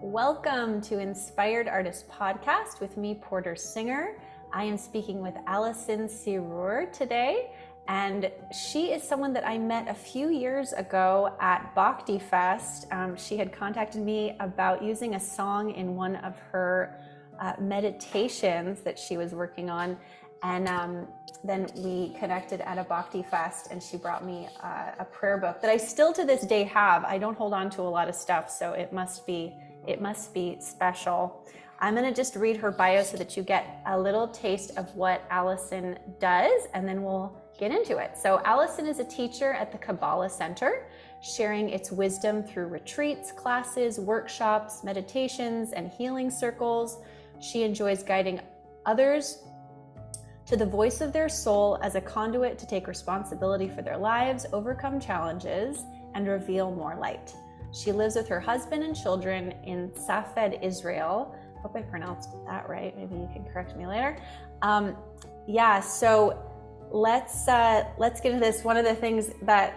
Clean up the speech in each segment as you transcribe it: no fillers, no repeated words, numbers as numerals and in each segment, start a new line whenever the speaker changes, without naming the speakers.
Welcome to Inspired Artist Podcast with me, Porter Singer. I am speaking with Alison Serour today, and she is someone that I met a few years ago at Bhakti Fest. She had contacted me about using a song in one of her meditations that she was working on, and then we connected at a Bhakti Fest, and she brought me a prayer book that I still to this day have. I don't hold on to a lot of stuff, so it must be special. I'm going to just read her bio so that you get a little taste of what Alison does, and then we'll get into it. So Alison is a teacher at the Kabbalah Centre, sharing its wisdom through retreats, classes, workshops, meditations, and healing circles. She enjoys guiding others to the voice of their soul as a conduit to take responsibility for their lives, overcome challenges, and reveal more light. She lives with her husband and children in Safed, Israel. Hope I pronounced that right. Maybe you can correct me later. So let's get into this. One of the things that,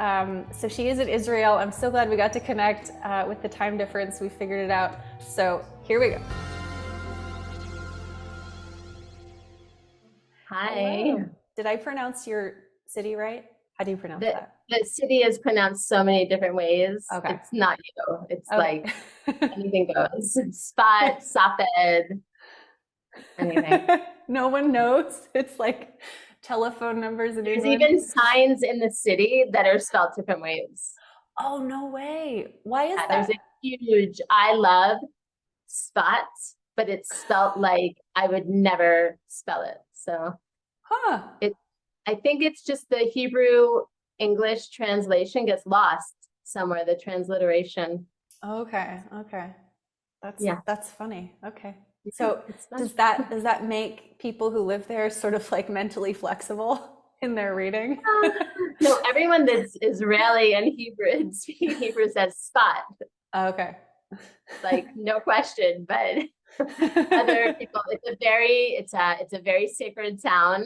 so she is in Israel. I'm so glad we got to connect with the time difference. We figured it out. So here we go.
Hi.
Hello. Did I pronounce your city right? How do you pronounce that?
The city is pronounced so many different ways.
Okay.
It's not you. It's
Okay.
like anything goes. Spot, Safed, anything.
No one knows. It's like telephone numbers in
There's
England.
even signs in the city that are spelled different ways.
Oh, no way. Why is that?
There's a huge I love spot, but it's spelled like I would never spell it. So I think it's just the Hebrew English translation gets lost somewhere, the transliteration.
Okay. That's funny. Okay.
Yeah,
So does that make people who live there sort of like mentally flexible in their reading?
No, everyone that's Israeli and Hebrew speaking Hebrew says spot.
Okay.
Like no question, but other people, it's a very sacred town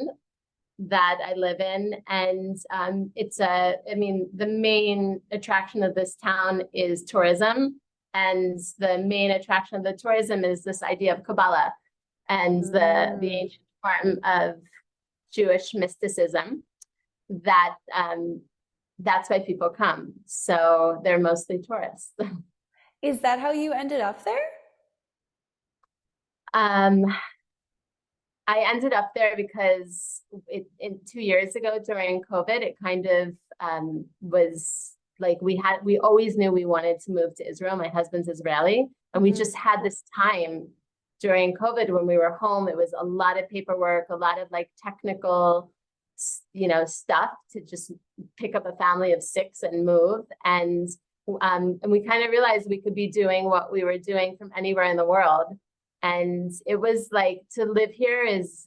that I live in, and the main attraction of this town is tourism, and the main attraction of the tourism is this idea of Kabbalah and the ancient form of Jewish mysticism. That's why people come. So they're mostly tourists.
Is that how you ended up there?
I ended up there because in 2 years ago during COVID, it kind of was like we always knew we wanted to move to Israel. My husband's Israeli, and we just had this time during COVID when we were home. It was a lot of paperwork, a lot of like technical, stuff to just pick up a family of 6 and move. And we kind of realized we could be doing what we were doing from anywhere in the world. And it was like to live here is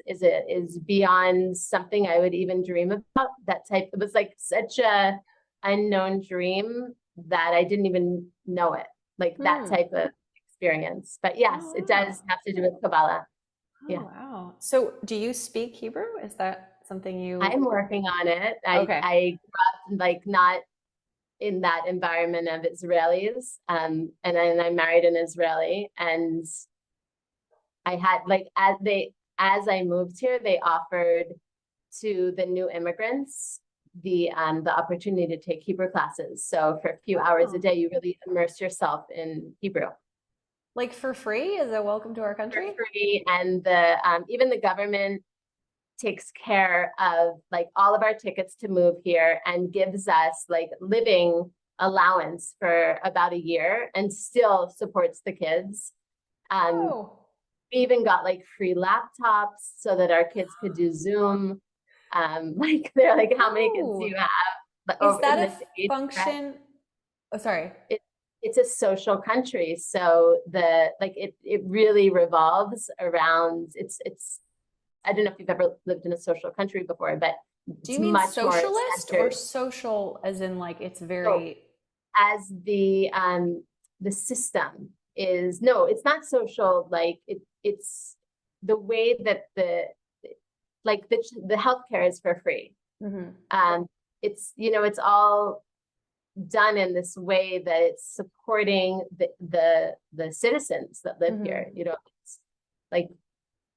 beyond something I would even dream about. It was like such a unknown dream that I didn't even know it, like that type of experience. But yes, it does have to do with Kabbalah.
Oh, wow. So do you speak Hebrew? Is that something
I'm working on it.
Okay.
I grew up like not in that environment of Israelis. And then I married an Israeli, and I had like as I moved here, they offered to the new immigrants the opportunity to take Hebrew classes. So for a few hours a day, you really immerse yourself in Hebrew.
Like for free? Is it welcome to our country?
For free, and even the government takes care of like all of our tickets to move here and gives us like living allowance for about a year and still supports the kids. We even got like free laptops so that our kids could do Zoom. Like they're like, how many kids do you have?
Is that a function? Right? Oh, sorry.
It's a social country, so it really revolves around. It's. I don't know if you've ever lived in a social country before, but
do you mean socialist or social as in like it's very?
So, as the system is it's not social. Like it's the way that the healthcare is for free. It's it's all done in this way that it's supporting the citizens that live here. You know, it's like,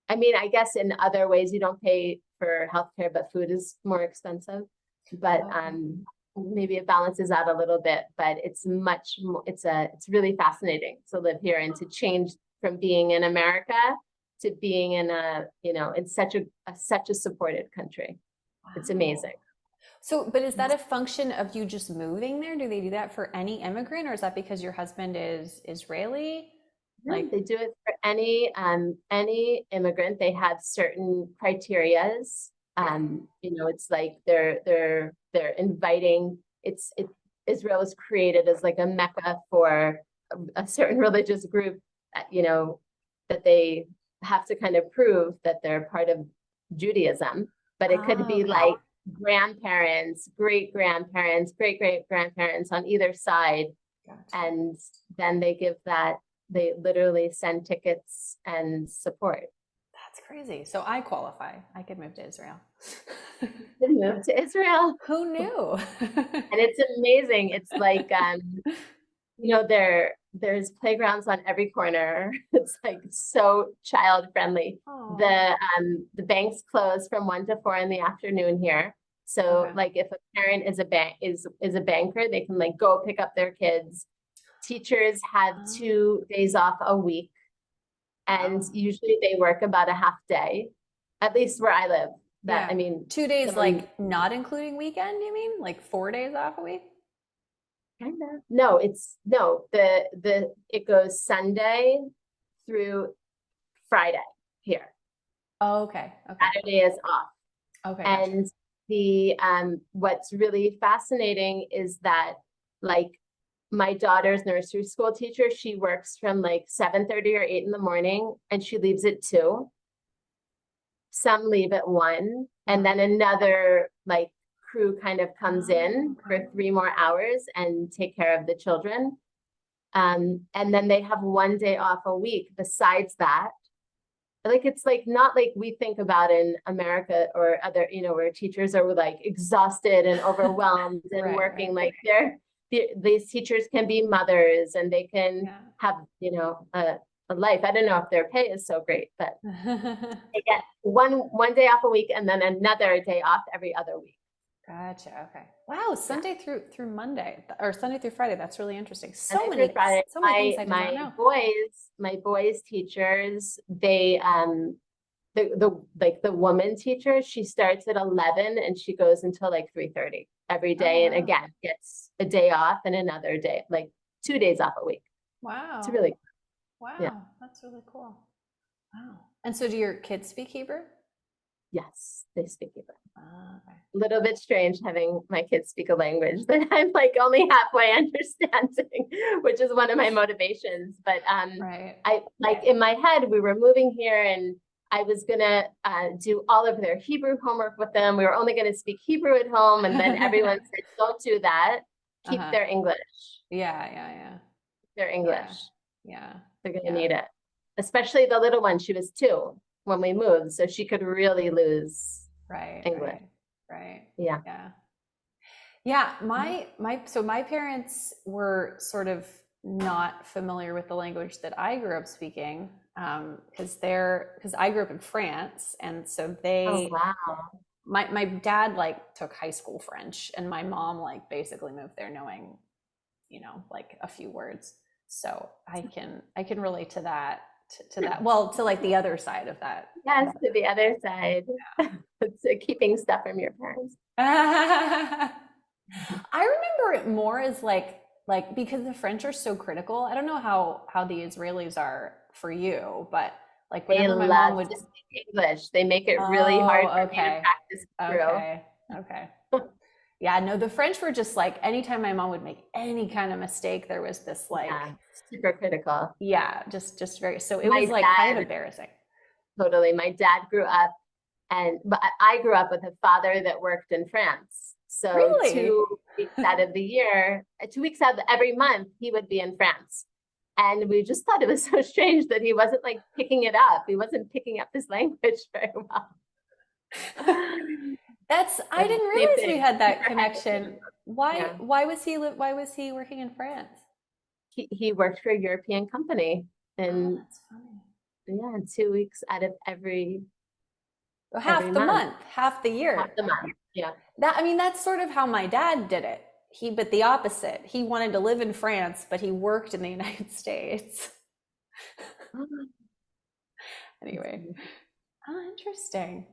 I mean, I guess in other ways you don't pay for healthcare, but food is more expensive. But maybe it balances out a little bit. But it's much more. It's really fascinating to live here and to change from being in America to being in in such a supported country.
Wow.
It's amazing.
So, but is that a function of you just moving there? Do they do that for any immigrant, or is that because your husband is Israeli?
Like they do it for any immigrant. They have certain criterias. It's like they're inviting. Israel is created as like a mecca for a certain religious group. That they have to kind of prove that they're part of Judaism. But it could be like grandparents, great-grandparents, great-great-grandparents on either side.
Gotcha.
And then they literally send tickets and support.
That's crazy. So I qualify. I could move to Israel.
Move to Israel.
Who knew?
And it's amazing. It's like, there's playgrounds on every corner. It's like so child friendly.
Oh.
The banks close from 1 to 4 in the afternoon here. So like if a parent is a banker, they can like go pick up their kids. Teachers have 2 days off a week. And usually they work about a half day, at least where I live. I mean,
2 days, like not including weekend, you mean? Like 4 days off a week?
Kind of. No, it goes Sunday through Friday here.
Oh, okay.
Saturday is off.
Okay.
And what's really fascinating is that like my daughter's nursery school teacher, she works from like 7:30 or 8 in the morning and she leaves at 2. Some leave at 1, and then another like crew kind of comes in for 3 more hours and take care of the children. And then they have 1 day off a week besides that. Like, it's like not like we think about in America or other, where teachers are like exhausted and overwhelmed and working. Like these teachers can be mothers and they can have, a life. I don't know if their pay is so great, but they get one day off a week and then another day off every other week.
Gotcha. Okay. Wow. Sunday through Monday or Sunday through Friday. That's really interesting.
So many things I did not know. My boys teachers, they the woman teacher, she starts at 11 and she goes until like 3:30 every day, and again gets a day off and another day, like 2 days off a week.
Wow.
It's really
cool. Wow. That's really cool. Wow. And so do your kids speak Hebrew?
Yes, they speak Hebrew. Okay. A little bit strange having my kids speak a language that I'm like only halfway understanding, which is one of my motivations. But I like in my head, we were moving here and I was gonna do all of their Hebrew homework with them. We were only gonna speak Hebrew at home, and then everyone said, "Don't do that. Keep their English."
Yeah.
Their English.
Yeah.
They're gonna need it, especially the little one. She was 2 when we moved, so she could really lose English.
Right.
Yeah.
My parents were sort of not familiar with the language that I grew up speaking, because I grew up in France, and so they my dad like took high school French, and my mom like basically moved there knowing like a few words. So I can relate to that. Well, to like the other side of that.
Yes, to the other side. To keeping stuff from your parents.
I remember it more as like because the French are so critical. I don't know how the Israelis are for you, but like whenever my mom would
speak English, they make it really hard for me to practice through.
Okay. Yeah, no, the French were just like, anytime my mom would make any kind of mistake, there was this like
super critical.
Yeah, just very, so it was like kind of embarrassing.
Totally. My dad grew up, but I grew up with a father that worked in France. So
really?
2 weeks out of the year, 2 weeks out of every month, he would be in France. And we just thought it was so strange that he wasn't like picking it up. He wasn't picking up this language very well.
I didn't
Same
realize we
thing.
had that
Never had the
connection.
same.
Why
Yeah.
why was he working in France?
He worked for a European company,
Oh,
and
that's funny.
yeah, 2 weeks out of every
Well,
every
half the
month,
month, half the
half
year.
the month. Yeah.
That, I mean, that's sort of how my dad did it. But the opposite. He wanted to live in France, but he worked in the United States. Anyway. Oh, interesting.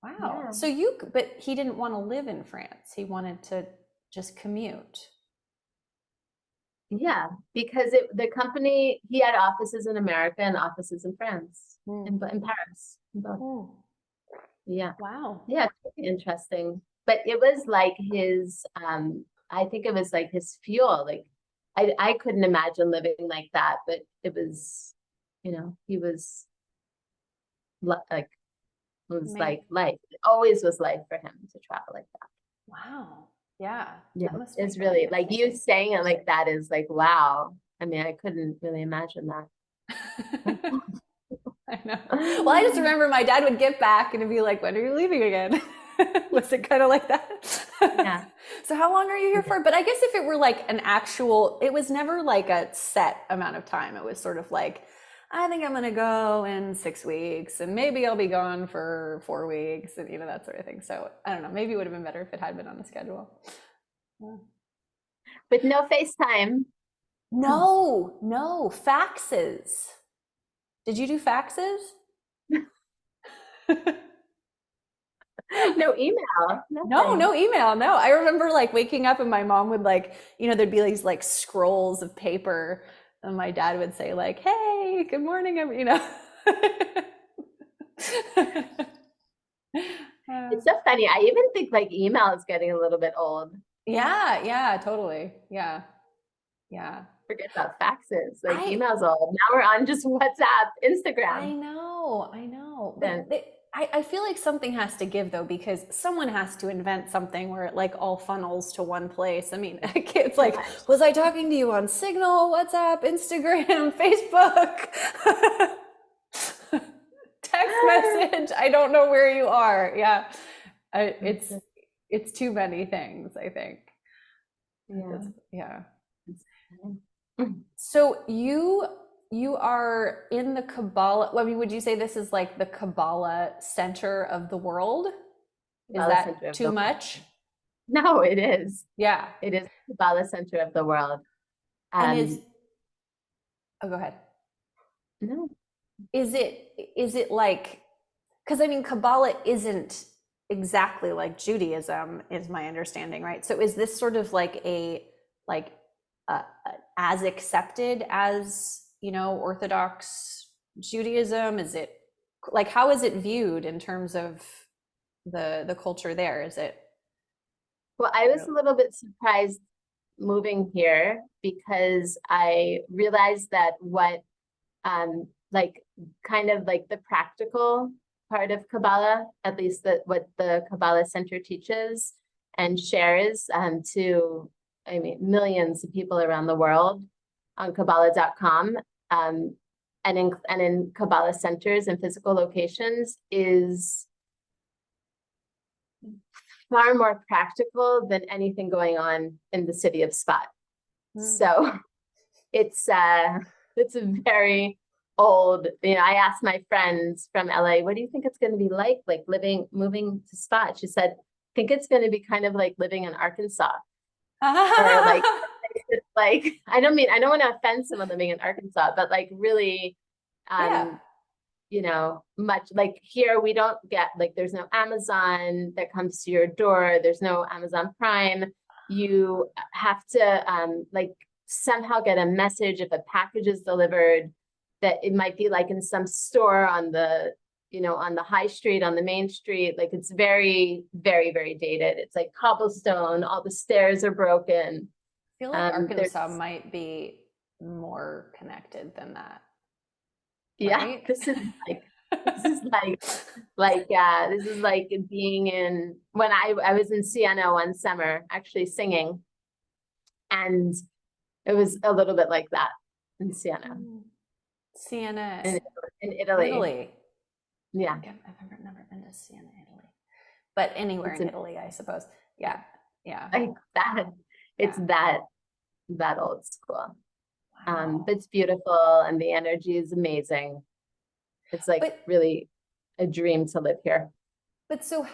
Wow.
Yeah.
But he didn't want to live in France. He wanted to just commute.
Yeah, because the company, he had offices in America and offices in France, in Paris. In both.
Mm.
Yeah.
Wow.
Yeah, it's really interesting. But it was like his, I think it was like his fuel. Like I couldn't imagine living like that, but it was, he was like, it was
Man.
like life. It always was life for him to travel like that.
Wow. Yeah.
Yeah,
That must
it's
make that
really like you saying it like that is like, wow. I mean, I couldn't really imagine that.
I know. Well, I just remember my dad would get back and it'd be like, when are you leaving again? Was it kind of like that?
Yeah.
So how long are you here for? But I guess if it were like it was never like a set amount of time. It was sort of like, I think I'm going to go in 6 weeks and maybe I'll be gone for 4 weeks and, that sort of thing. So I don't know, maybe it would have been better if it had been on the schedule. Yeah.
But no FaceTime.
No, faxes. Did you do faxes?
No email.
No, no email. No. I remember like waking up and my mom would like, there'd be these like scrolls of paper and my dad would say like, "Hey, good morning,"
It's so funny. I even think like email is getting a little bit old.
Yeah, totally. Yeah.
Forget about faxes. Like email's old. Now we're on just WhatsApp, Instagram.
I know. But I feel like something has to give though, because someone has to invent something where it like all funnels to one place. I mean, it's like, was I talking to you on Signal, WhatsApp, Instagram, Facebook, text message? I don't know where you are. Yeah. It's too many things, I think. Yeah. So you are in the Kabbalah. I mean, would you say this is like the Kabbalah Center of the world? Is that too much?
No, it is.
Yeah.
It is the Kabbalah Center of the world.
Oh, go ahead.
No.
Is it like, because I mean, Kabbalah isn't exactly like Judaism, is my understanding, right? So is this sort of like as accepted as, Orthodox Judaism? Is it like, how is it viewed in terms of the culture there? Is it?
Well, I was a little bit surprised moving here because I realized that what like kind of like the practical part of Kabbalah, at least what the Kabbalah Center teaches and shares to millions of people around the world on Kabbalah.com, and in Kabbalah centers and physical locations is far more practical than anything going on in the city of Spot. So it's a very old, I asked my friends from LA, what do you think it's going to be like moving to Spot? She said, I think it's going to be kind of like living in Arkansas. Or like, it's like, I don't want to offend someone living in Arkansas, but like really, much like here, we don't get like, there's no Amazon that comes to your door. There's no Amazon Prime. You have to like somehow get a message if a package is delivered, that it might be like in some store on the, on the high street, on the main street. Like it's very, very, very dated. It's like cobblestone, all the stairs are broken.
I feel like Arkansas might be more connected than that.
Yeah, right? This is like being in, when I was in Siena one summer, actually singing. And it was a little bit like that in Siena.
Siena
in Italy.
Italy.
Yeah.
I've never been to Siena, Italy. but anywhere in Italy, I suppose. Yeah.
Like that. It's that old school.
Wow.
But it's beautiful and the energy is amazing. It's like really a dream to live here.
But so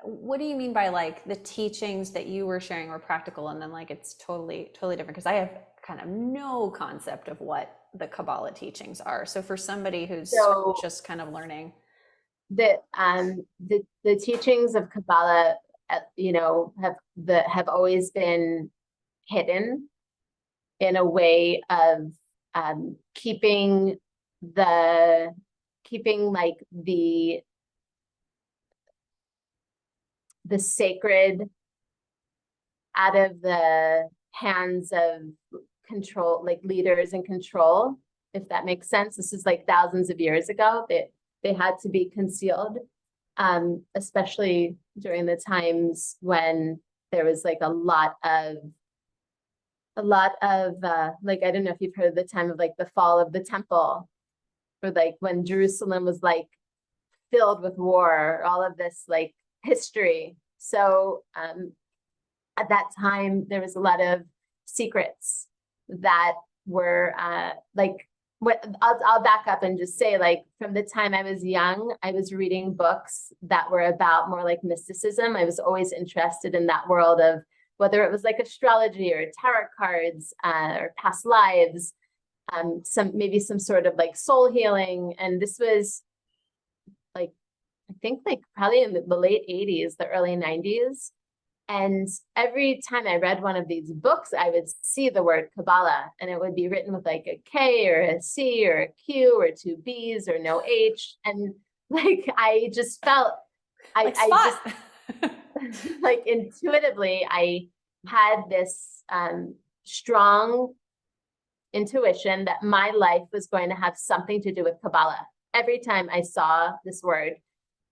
what do you mean by like the teachings that you were sharing were practical and then like it's totally different? Because I have kind of no concept of what the Kabbalah teachings are. So for somebody who's just kind of learning.
The teachings of Kabbalah, have always been hidden in a way of keeping like the sacred out of the hands of control, like leaders in control, if that makes sense. This is like thousands of years ago that they had to be concealed, especially during the times when there was like a lot of like, I don't know if you've heard of the time of like the fall of the temple, or like when Jerusalem was like filled with war, all of this like history. So at that time, there was a lot of secrets that were I'll back up and just say, like, from the time I was young, I was reading books that were about more like mysticism. I was always interested in that world of whether it was like astrology or tarot cards or past lives, some sort of like soul healing. And this was like, I think like probably in the late 80s, the early 90s. And every time I read one of these books, I would see the word Kabbalah, and it would be written with like a K or a C or a Q or two B's or no H. And like, I just felt, I just like intuitively, I had this strong intuition that my life was going to have something to do with Kabbalah every time I saw this word.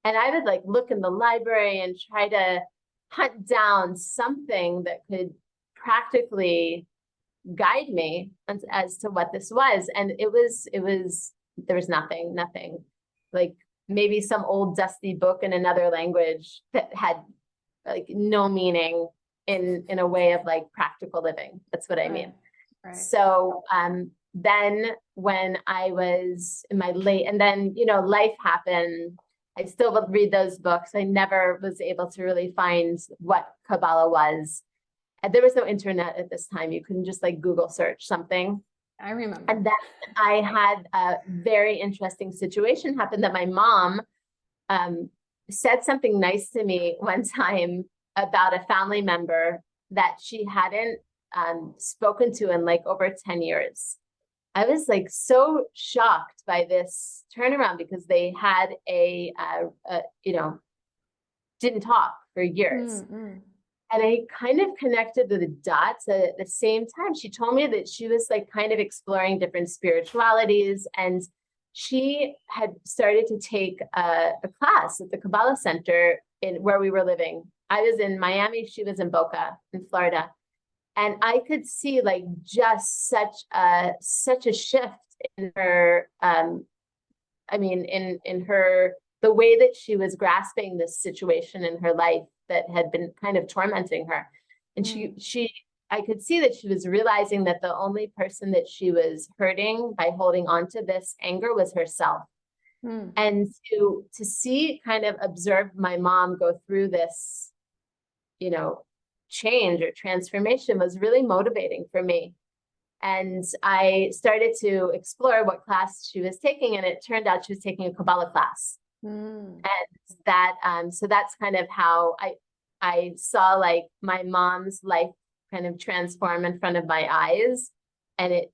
And I would like look in the library and try to hunt down something that could practically guide me as to what this was. And there was nothing, like maybe some old dusty book in another language that had like no meaning in a way of like practical living. That's what I mean. Right. So then when I was in my late, and then, life happened. I still would read those books. I never was able to really find what Kabbalah was. And there was no internet at this time. You couldn't just like Google search something.
I remember.
And then I had a very interesting situation happen that my mom said something nice to me one time about a family member that she hadn't spoken to in like over 10 years. I was like so shocked by this turnaround because they had didn't talk for years. Mm-hmm. And I kind of connected the dots at the same time. She told me that she was like kind of exploring different spiritualities, and she had started to take a class at the Kabbalah Centre in where we were living. I was in Miami, she was in Boca in Florida. And I could see like just such a shift in her, in her, the way that she was grasping this situation in her life that had been kind of tormenting her. And I could see that she was realizing that the only person that she was hurting by holding on to this anger was herself. And to see, kind of observe my mom go through this, change or transformation was really motivating for me. And I started to explore what class she was taking, and it turned out she was taking a Kabbalah class. And that, so that's kind of how I saw like my mom's life kind of transform in front of my eyes. And it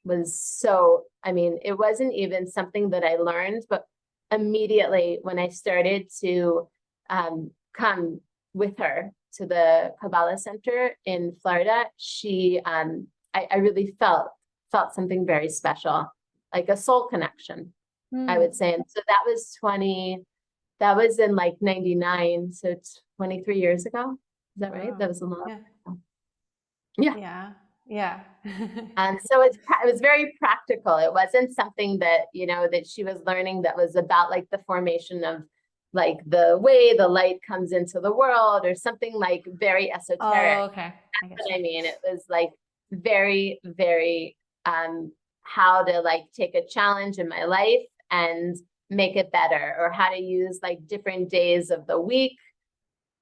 wasn't even something that I learned, but immediately when I started to come with her to the Kabbalah Centre in Florida, I really felt something very special, like a soul connection, I would say. And so that was in like 99. So it's 23 years ago. Is that right? That was a long time.
Yeah.
And so it was very practical. It wasn't something that, that she was learning that was about like the formation of like the way the light comes into the world or something like very esoteric.
Oh, okay. I guess.
That's what I mean. It was like very, very how to like take a challenge in my life and make it better, or how to use like different days of the week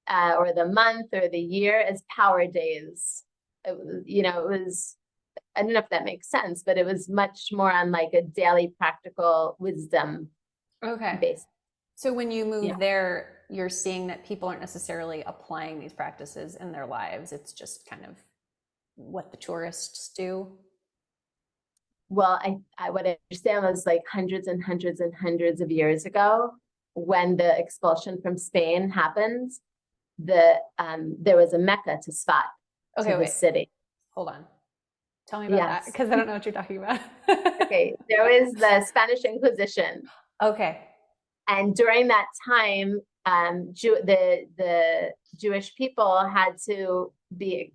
or the month or the year as power days. It was, it was, I don't know if that makes sense, but it was much more on like a daily practical wisdom base.
So when you move there, you're seeing that people aren't necessarily applying these practices in their lives. It's just kind of what the tourists do.
Well, I what I understand was like hundreds and hundreds and hundreds of years ago, when the expulsion from Spain happened, there was a Mecca to spot to the city.
Hold on. Tell me about that, because I don't know what you're talking about.
Okay, there was the Spanish Inquisition.
Okay.
And during that time, the Jewish people had to be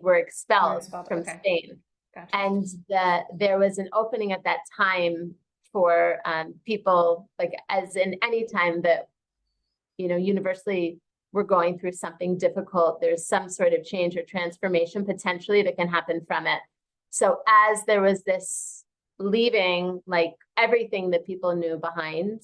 were expelled from Spain. Gotcha. And there was an opening at that time for people, like as in any time that, universally we're going through something difficult, there's some sort of change or transformation potentially that can happen from it. So as there was this leaving, like everything that people knew behind,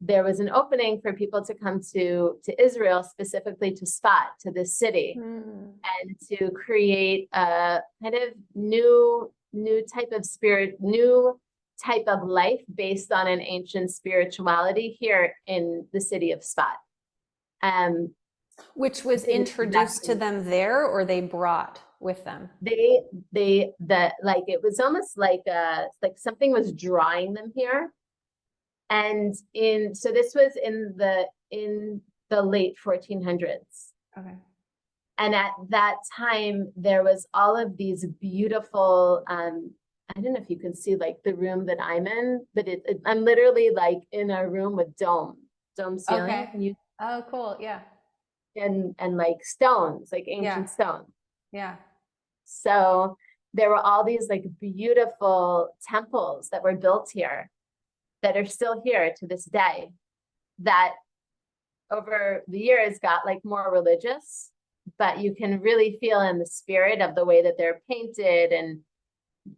there was an opening for people to come to Israel, specifically to Sfat, to this city, and to create a kind of new type of spirit, new type of life based on an ancient spirituality here in the city of Sfat. Which
was introduced to them there, or they brought with them?
It was almost like something was drawing them here. And so this was in the late 1400s. Okay. And at that time, there was all of these beautiful, I don't know if you can see like the room that I'm in, but I'm literally like in a room with dome ceiling.
Okay. Oh, cool. Yeah.
And like stones, like ancient stones.
Yeah.
So there were all these like beautiful temples that were built here, that are still here to this day, that over the years got like more religious, but you can really feel in the spirit of the way that they're painted, and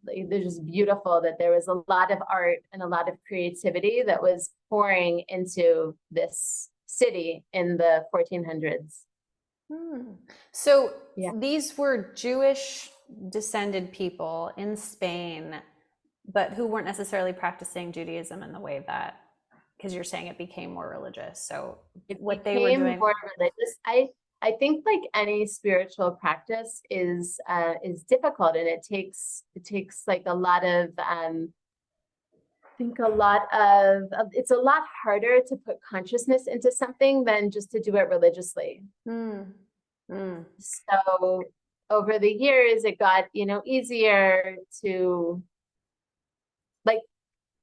they're just beautiful, that there was a lot of art and a lot of creativity that was pouring into this city in the 1400s.
So these were Jewish descended people in Spain, but who weren't necessarily practicing Judaism in the way that, because you're saying it became more religious. So what they were doing
more religious. I think like any spiritual practice is difficult, and it takes like a lot of it's a lot harder to put consciousness into something than just to do it religiously. So over the years, it got easier to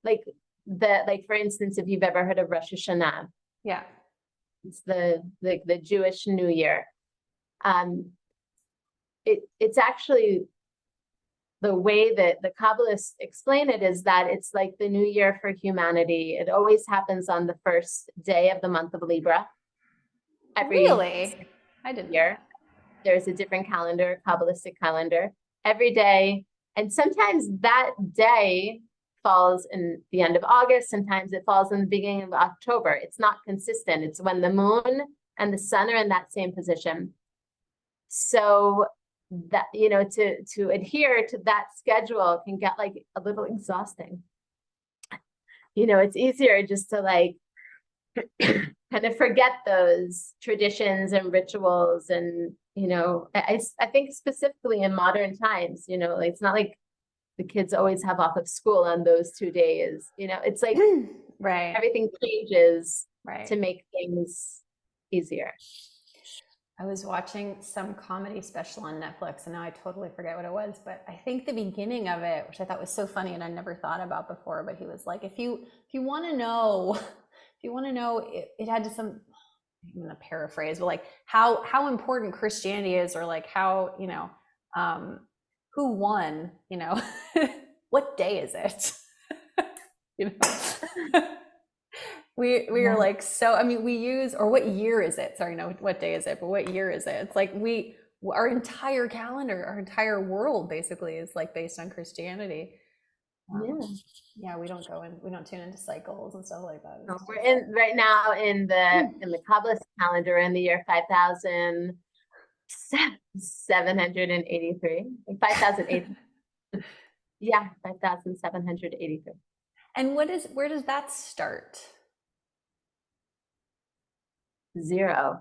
like for instance, if you've ever heard of Rosh Hashanah, it's the Jewish New Year. It's actually, the way that the Kabbalists explain it is that it's like the new year for humanity. It always happens on the first day of the month of Libra.
Really? I didn't
year. There's a different calendar, Kabbalistic calendar, every day. And sometimes that day falls in the end of August. Sometimes it falls in the beginning of October. It's not consistent. It's when the moon and the sun are in that same position. So that, to adhere to that schedule can get like a little exhausting. It's easier just to like kind of forget those traditions and rituals. And, I think specifically in modern times, like, it's not like the kids always have off of school on those 2 days. It's like
right,
everything changes to make things easier.
I was watching some comedy special on Netflix, and now I totally forget what it was, but I think the beginning of it, which I thought was so funny and I never thought about before, but he was like, if you want to know, it had to some, I'm going to paraphrase, but like how important Christianity is, or like how, who won, what day is it? We
Yeah.
are like, so, I mean, we use, or what year is it? Sorry, no, what day is it? But what year is it? It's like our entire calendar, our entire world basically is like based on Christianity.
Yeah.
Yeah, we don't tune into cycles and stuff like that.
So we're in right now in the Kabbalah calendar in the year 5,783. 5,008. Yeah, 5,783.
And where does that start?
Zero.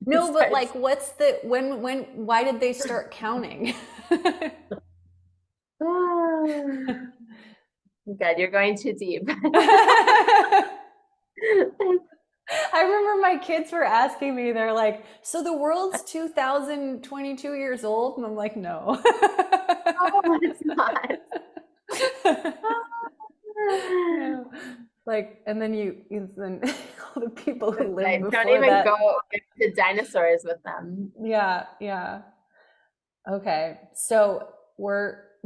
No, but like, what's the, why did they start counting?
God, you're going too deep.
I remember my kids were asking me, they're like, so the world's 2022 years old? And I'm like, no.
Oh, it's not.
No. Like, and then then all the people who lived before
don't even
that.
go into dinosaurs with them.
Yeah, yeah. Okay. So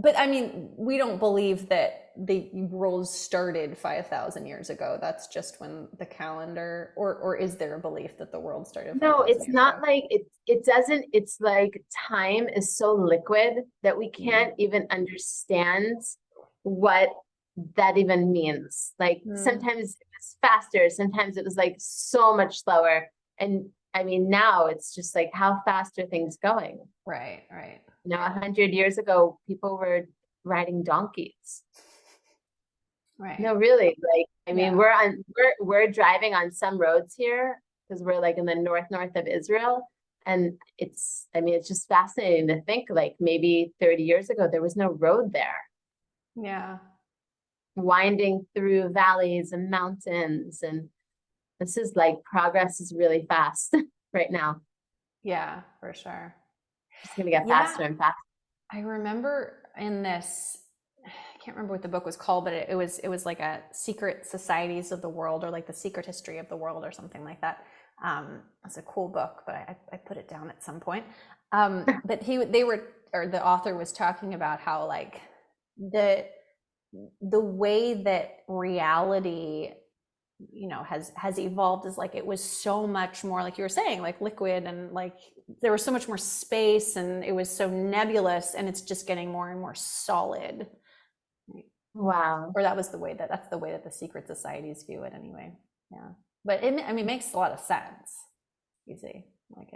but I mean, we don't believe that the world started 5,000 years ago. That's just when the calendar, or is there a belief that the world started 5,000
No, it's
years
not
ago?
like it doesn't, it's like time is so liquid that we can't even understand what that even means. Like sometimes it was faster, sometimes it was like so much slower. And I mean, now it's just like, how fast are things going?
Right, right.
You know, 100 years ago, people were riding donkeys.
Right.
No, really, like, I mean, we're driving on some roads here because we're like in the north of Israel. And it's just fascinating to think like maybe 30 years ago, there was no road there.
Yeah.
Winding through valleys and mountains. And this is like progress is really fast right now.
Yeah, for sure.
It's going to get faster and faster.
I remember in this, I can't remember what the book was called, but it was like a Secret Societies of the World, or like the Secret History of the World, or something like that. It's a cool book, but I put it down at some point. But the author was talking about how like the way that reality, you know, has evolved is like, it was so much more, like you were saying, like liquid, and like there was so much more space, and it was so nebulous, and it's just getting more and more solid.
Wow.
Or that's the way that the secret societies view it anyway. Yeah. But it makes a lot of sense. You see, like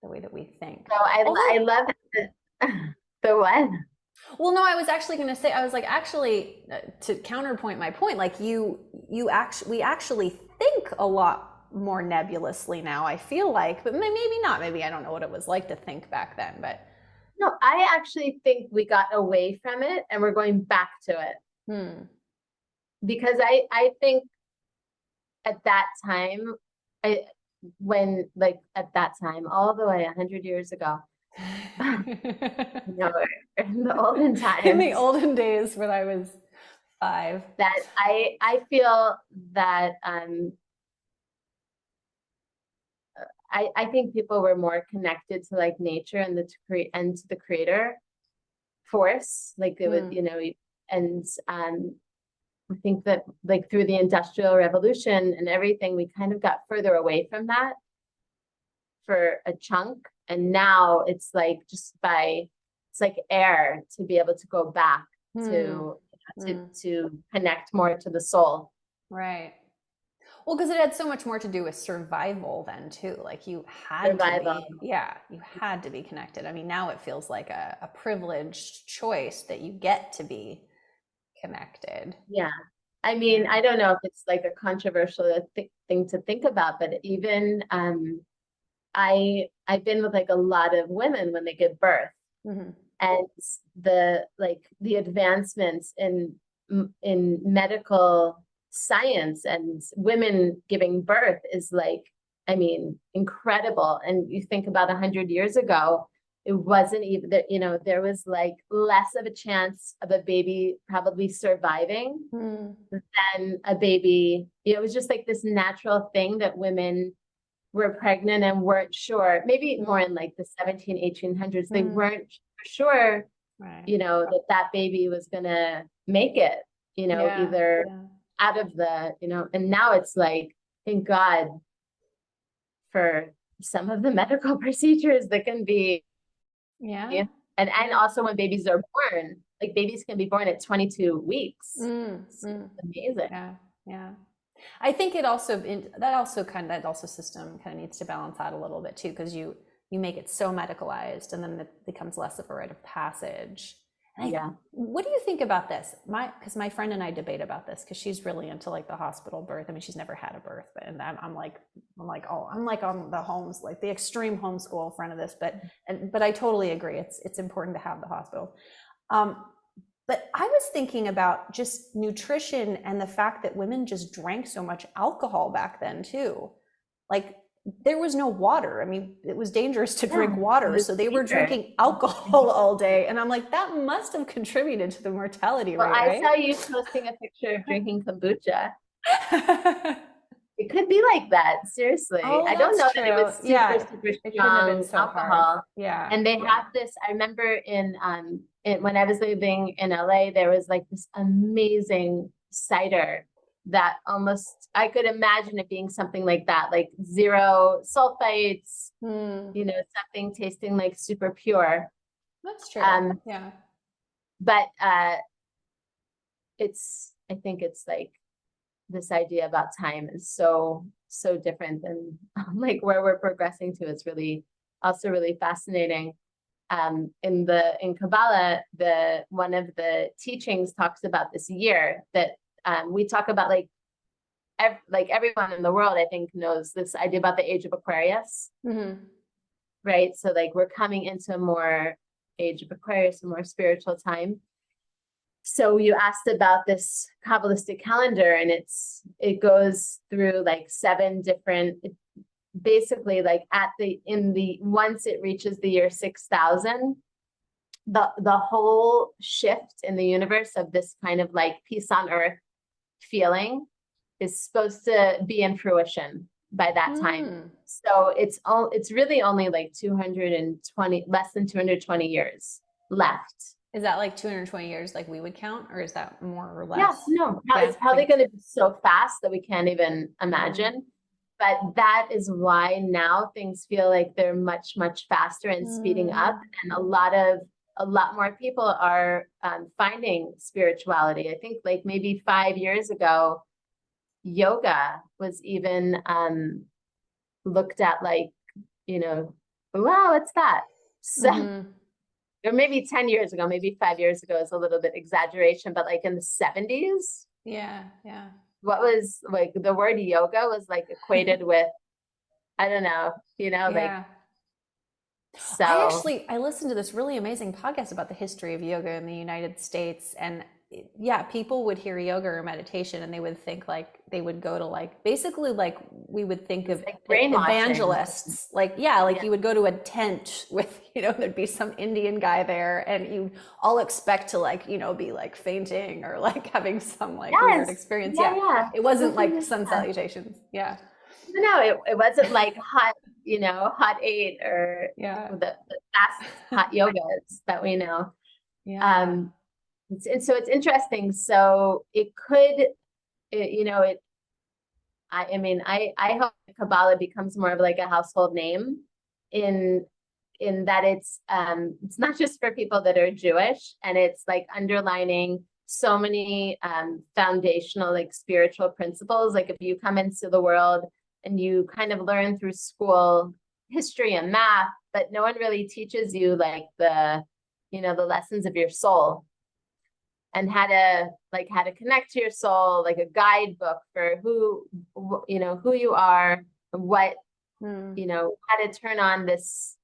the way that we think.
So I love the what?
Well, no, I was actually going to say, I was like, actually, to counterpoint my point, like we actually think a lot more nebulously now, I feel like, but maybe not. Maybe I don't know what it was like to think back then, but.
No, I actually think we got away from it and we're going back to it. Because I think at that time, at that time, all the way 100 years ago, no, in the olden times.
In the olden days when I was 5.
That I feel that I think people were more connected to like nature and to the creator force, like it was, you know, and I think that like through the Industrial Revolution and everything, we kind of got further away from that for a chunk. And now it's like it's like air to be able to go back to connect more to the soul.
Right. Well, because it had so much more to do with survival then too. Like you had to be connected. I mean, now it feels like a privileged choice that you get to be connected.
Yeah. I mean, I don't know if it's like a controversial thing to think about, but even I've been with like a lot of women when they give birth, and the advancements in medical science and women giving birth is like, I mean, incredible. And you think about 100 years ago, it wasn't even that, you know, there was like less of a chance of a baby probably surviving than a baby. It was just like this natural thing that women were pregnant and weren't sure, maybe more in like the 1800s, they weren't sure, you know, that baby was gonna make it, you know, either out of the, and now it's like, thank God for some of the medical procedures that can be, and also when babies are born, like babies can be born at 22 weeks. It's amazing.
Yeah. I think that system kind of needs to balance out a little bit too, because you make it so medicalized, and then it becomes less of a rite of passage. What do you think about this? Because my friend and I debate about this, because she's really into like the hospital birth. I mean, she's never had a birth, but and I'm like on the homes, like the extreme homeschool front of this, but I totally agree. It's important to have the hospital. But I was thinking about just nutrition and the fact that women just drank so much alcohol back then too. Like there was no water. I mean, it was dangerous to drink water. So they were drinking alcohol all day. And I'm like, that must have contributed to the mortality rate, right?
I saw you posting a picture of drinking kombucha. It could be like that. Seriously. I don't know that it was super strong alcohol.
Yeah.
And they have this, I remember when I was living in LA, there was like this amazing cider that almost, I could imagine it being something like that, like 0 sulfites, something tasting like super pure.
That's true.
But I think it's like this idea about time is so different than like where we're progressing to. It's really also really fascinating. In Kabbalah, one of the teachings talks about this year that we talk about, like everyone in the world, I think, knows this idea about the age of Aquarius, right? So like we're coming into a more age of Aquarius, a more spiritual time. So you asked about this Kabbalistic calendar, and it goes through like 7 different, basically like once it reaches the year 6,000, the whole shift in the universe of this kind of like peace on earth feeling is supposed to be in fruition by that time. So it's really only like less than 220 years left.
Is that like 220 years like we would count, or is that more or less?
Yeah, no, it's probably going to be so fast that we can't even imagine. But that is why now things feel like they're much, much faster and speeding up. And a lot more people are finding spirituality. I think like maybe 5 years ago, yoga was even looked at like, wow, what's that? So, or maybe 10 years ago, maybe 5 years ago is a little bit exaggeration, but like in the 70s.
Yeah.
What was like the word yoga was like equated with, I don't know, like. So
I listened to this really amazing podcast about the history of yoga in the United States, and people would hear yoga or meditation and they would think like they would go to like basically like we would think of like evangelists, you would go to a tent with there'd be some Indian guy there, and you all expect to like be like fainting or like having some like weird experience. It wasn't like sun salutations.
No, it wasn't like hot hot 8 or the fast hot yogas that we know. So it's interesting. So it could, I hope Kabbalah becomes more of like a household name in that it's not just for people that are Jewish, and it's like underlining so many foundational like spiritual principles. Like if you come into the world and you kind of learn through school history and math, but no one really teaches you like the lessons of your soul. And how to connect to your soul, like a guidebook for who you are, what, how to turn on this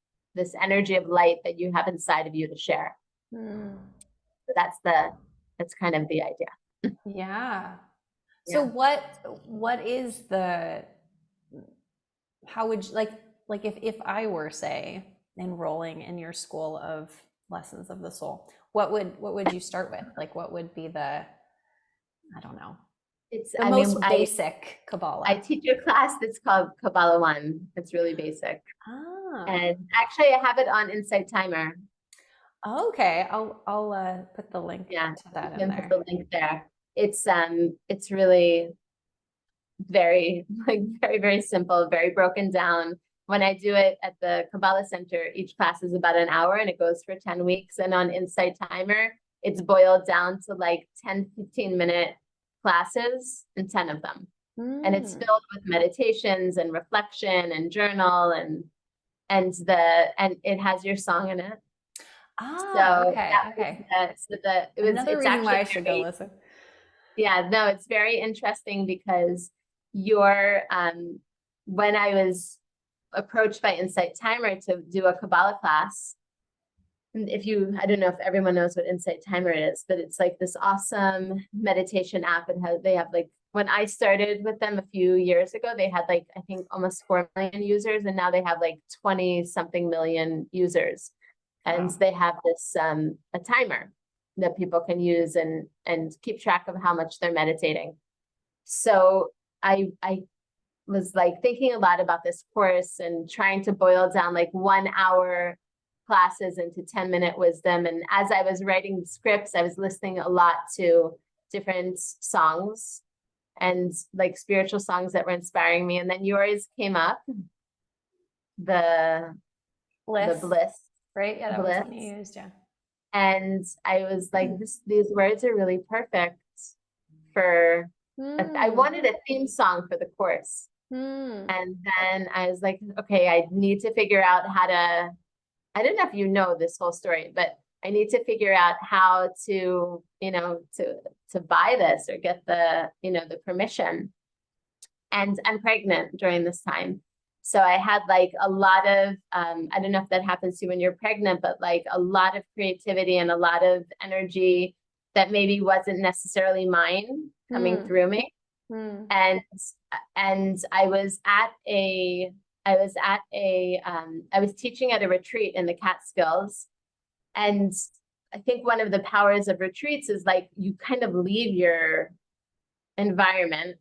energy of light that you have inside of you to share. So that's kind of the idea.
So what is how would you like if I were, say, enrolling in your school of lessons of the soul, what would you start with? Like, what would be the most basic Kabbalah?
I teach a class that's called Kabbalah 1. It's really basic. And actually I have it on Insight Timer.
Okay. I'll put the link to that in there.
Put the link there. it's really very, like, very, very simple, very broken down. When I do it at the Kabbalah Centre, each class is about an hour and it goes for 10 weeks. And on Insight Timer, it's boiled down to like 10, 15-minute classes and 10 of them. And it's filled with meditations and reflection and journal and it has your song in it.
Ah, okay, okay. Another
It's
reason why I
actually
should go listen.
yeah, no, it's very interesting because when I was approached by Insight Timer to do a Kabbalah class, and I don't know if everyone knows what Insight Timer is, but it's like this awesome meditation app. They have like, when I started with them a few years ago, they had like, I think almost 4 million users, and now they have like 20 something million users. And
Wow.
they have this, a timer that people can use and keep track of how much they're meditating. So I was like thinking a lot about this course and trying to boil down like 1 hour classes into 10-minute wisdom. And as I was writing scripts, I was listening a lot to different songs and like spiritual songs that were inspiring me. And then yours came up, the bliss,
right? Yeah, that was
bliss.
one you used, yeah.
And I was like, these words are really perfect for, I wanted a theme song for the course. And then I was like, okay, I need to figure out how to, I don't know if you know this whole story, but I need to figure out how to, to buy this or get the, the permission. And I'm pregnant during this time. So I had like a lot of, I don't know if that happens to you when you're pregnant, but like a lot of creativity and a lot of energy that maybe wasn't necessarily mine coming through me. And I was teaching at a retreat in the Catskills. And I think one of the powers of retreats is like you kind of leave your environment,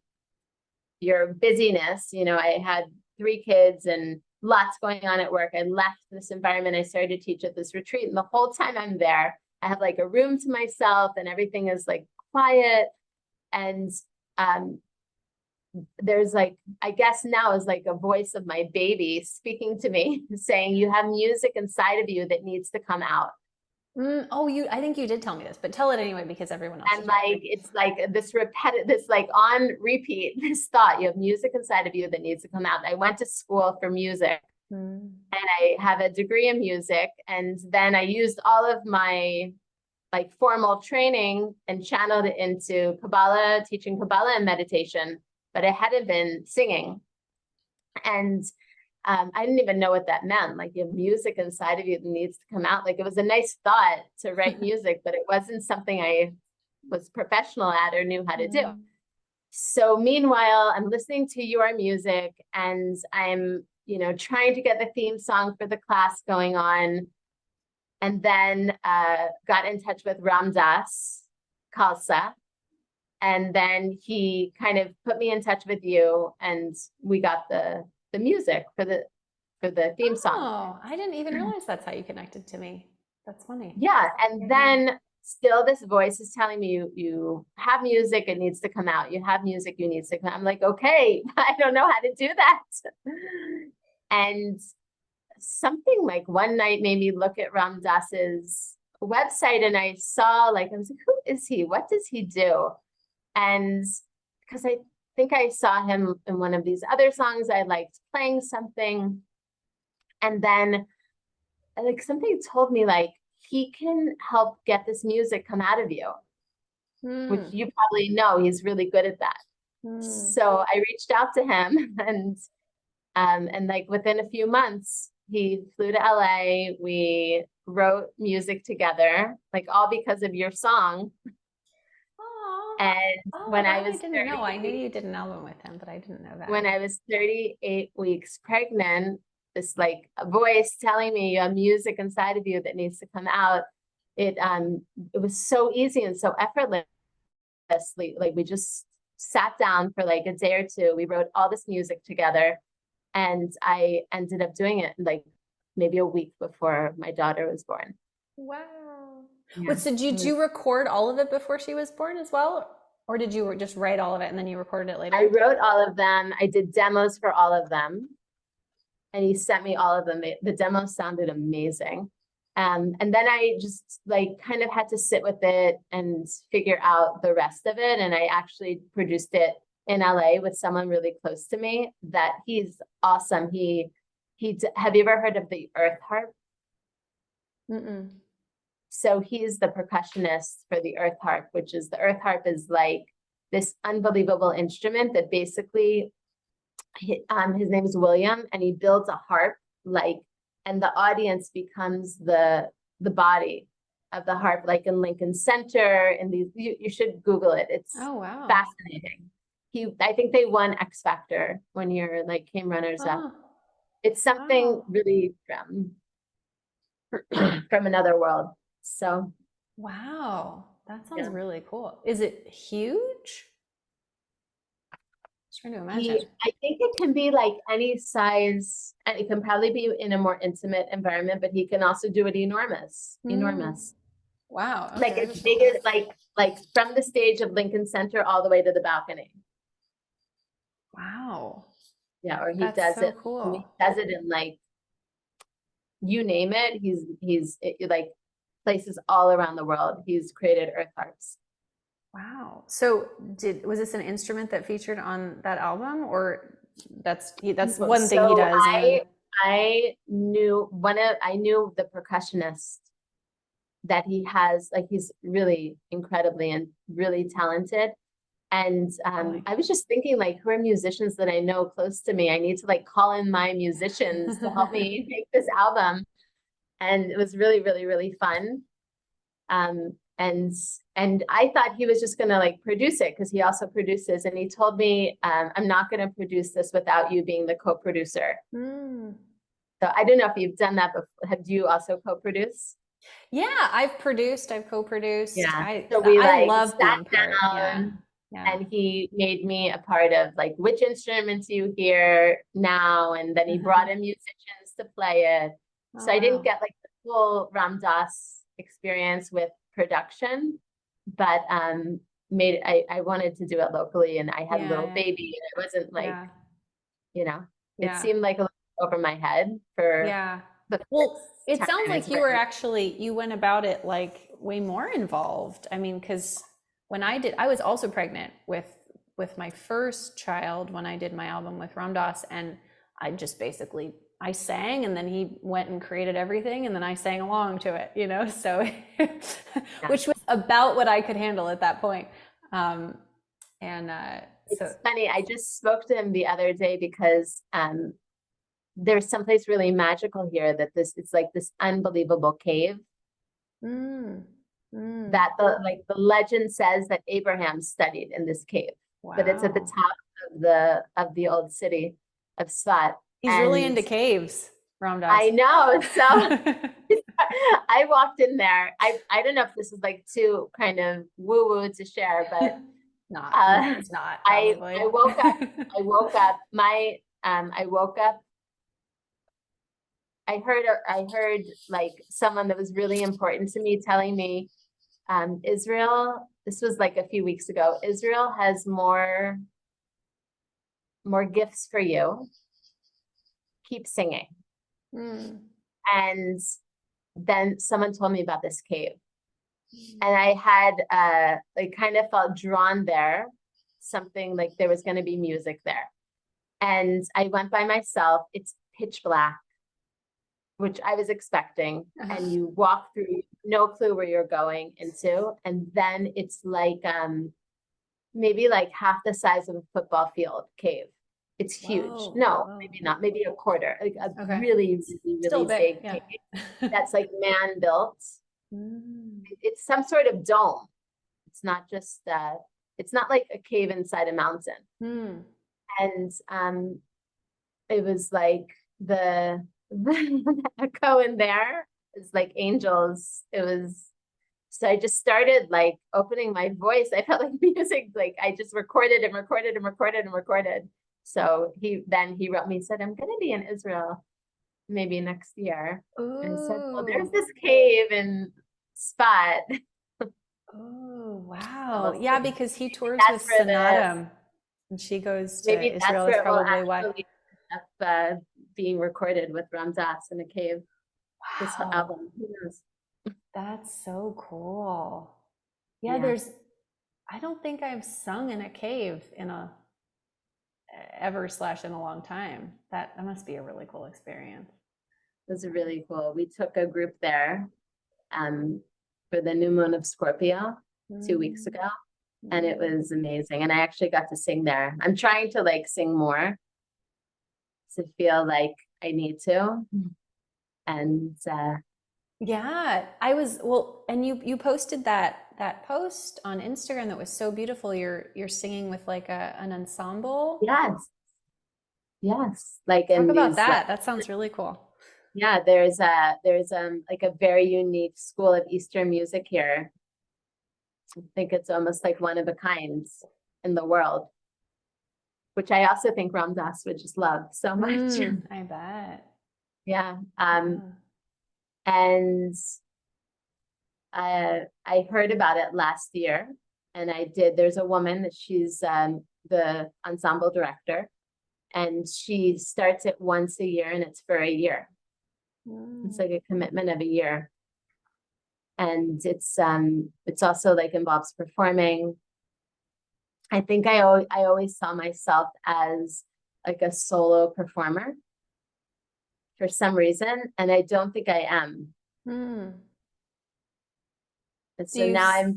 your busyness. I had 3 kids and lots going on at work. I left this environment. I started to teach at this retreat. And the whole time I'm there, I have like a room to myself and everything is like quiet. And there's like, I guess now is like a voice of my baby speaking to me saying, you have music inside of you that needs to come out.
I think you did tell me this, but tell it anyway because everyone else.
And like, it's like this like on repeat, this thought, you have music inside of you that needs to come out. I went to school for music and I have a degree in music. And then I used all of my like formal training and channeled it into Kabbalah, teaching Kabbalah and meditation, but I hadn't been singing. And I didn't even know what that meant. Like you have music inside of you that needs to come out. Like it was a nice thought to write music, but it wasn't something I was professional at or knew how to do. So meanwhile, I'm listening to your music and I'm, trying to get the theme song for the class going on. And then got in touch with Ram Dass Khalsa. And then he kind of put me in touch with you and we got the music for the theme song.
Oh, I didn't even realize that's how you connected to me. That's funny.
Yeah. And then still this voice is telling me you have music, it needs to come out. You have music, you need to come out. I'm like, okay, I don't know how to do that. And something like one night made me look at Ram Dass's website and I saw like, I was like, who is he? What does he do? And because I think I saw him in one of these other songs, I liked playing something. And then like something told me like, he can help get this music come out of you, which you probably know, he's really good at that. So I reached out to him and like within a few months, he flew to LA. We wrote music together, like all because of your song. And when I was
didn't know. I knew you did an album with him, but I didn't know that.
When I was 38 weeks pregnant, this like a voice telling me you have music inside of you that needs to come out. It was so easy and so effortlessly. Like we just sat down for like a day or two. We wrote all this music together, and I ended up doing it like maybe a week before my daughter was born.
Wow. Yeah. So did you record all of it before she was born as well? Or did you just write all of it and then you recorded it later?
I wrote all of them. I did demos for all of them. And he sent me all of them. The demos sounded amazing. And then I just like kind of had to sit with it and figure out the rest of it. And I actually produced it in LA with someone really close to me that he's awesome. Have you ever heard of the earth harp?
Mm-mm.
So he's the percussionist for the earth harp, which is the earth harp is like this unbelievable instrument that basically, his name is William, and he builds a harp and the audience becomes the body of the harp, like in Lincoln Center. And you should Google it. It's fascinating. I think they won X Factor one year, like came runners up. It's something really from another world. So
wow, that sounds really cool. Is it huge? Trying to imagine.
I think it can be like any size, and it can probably be in a more intimate environment, but he can also do it enormous.
Wow. Okay.
Like it's bigger, like from the stage of Lincoln Center all the way to the balcony.
Wow.
Yeah, or he does it. Cool. He does it in like, you name it. He's like places all around the world. He's created earth harps.
Wow. So was this an instrument that featured on that album, or that's one thing he does?
I knew the percussionist that he has, like he's really incredibly and really talented. And I was just thinking, like, who are musicians that I know close to me? I need to like call in my musicians to help me make this album. And it was really, really, really fun. And I thought he was just going to like produce it because he also produces. And he told me, I'm not going to produce this without you being the co-producer. So I don't know if you've done that before. Have you also co-produced?
Yeah, I've co-produced.
Yeah.
I love being part.
Yeah. And he made me a part of like which instruments you hear now. And then he brought in musicians to play it. So I didn't get like the full Ram Dass experience with production, but I wanted to do it locally, and I had a little baby, and I wasn't like, it seemed like a little over my head for
it sounds like you went about it like way more involved. I mean, because when I was also pregnant with my first child when I did my album with Ram Dass, and I just basically I sang, and then he went and created everything, and then I sang along to it, so which was about what I could handle at that point.
It's funny, I just spoke to him the other day because there's someplace really magical here that it's like this unbelievable cave that the legend says that Abraham studied in this cave. But it's at the top of the old city of Svat.
He's really into caves, Ram Dass.
I know. So I walked in there. I don't know if this is like too kind of woo-woo to share, but
it's not.
I woke up. I heard like someone that was really important to me telling me, Israel, this was like a few weeks ago, Israel has more gifts for you. Keep singing. And then someone told me about this cave, and I had like kind of felt drawn there, something like there was going to be music there. And I went by myself. It's pitch black, which I was expecting. And you walk through, no clue where you're going into, and then it's like maybe like half the size of a football field cave. It's huge. Maybe not. Maybe a quarter. Like a really, really, really big cave that's like man built. It's some sort of dome. It's not just it's not like a cave inside a mountain. And it was like the echo in there is like angels. So I just started like opening my voice. I felt like music. Like I just recorded and recorded and recorded and recorded. So he wrote me and said, I'm going to be in Israel maybe next year. And I said, well, there's this cave in Svat.
Oh,
So
wow.
we'll
Yeah,
see.
because he tours with
That's where the
Sonatum and she goes to
maybe that's
Israel. That's
where it will
probably why.
actually end up being recorded with Ramdas in a cave. This
Wow.
album. Who knows?
That's so cool. Yeah,
Yeah,
I don't think I've sung in a cave in a ever slash in a long time. That must be a really cool experience.
it was really cool. We took a group there um for the new moon of Scorpio 2 weeks
Mm,
ago, and it
mm.
was amazing. And I actually got to sing there. I'm trying to like sing more to feel like I need to. And
Yeah, I was well, and you posted that post on Instagram that was so beautiful. You're singing with like an ensemble.
yes, yes, like
Talk
in
about
these like
that. That sounds really cool.
yeah, there's like a very unique school of Eastern music here. I think it's almost like one of a kind in the world, which I also think Ram Dass would just love so much.
I bet.
Yeah.
Yeah.
And I heard about it last year, and there's a woman that she's the ensemble director, and she starts it once a year, and it's for a year. It's
Mm.
like a commitment of a year. And it's also like involves performing. I think I always saw myself as like a solo performer for some reason, and I don't think I am.
Mm.
And
Do
so
you
now
s-
I'm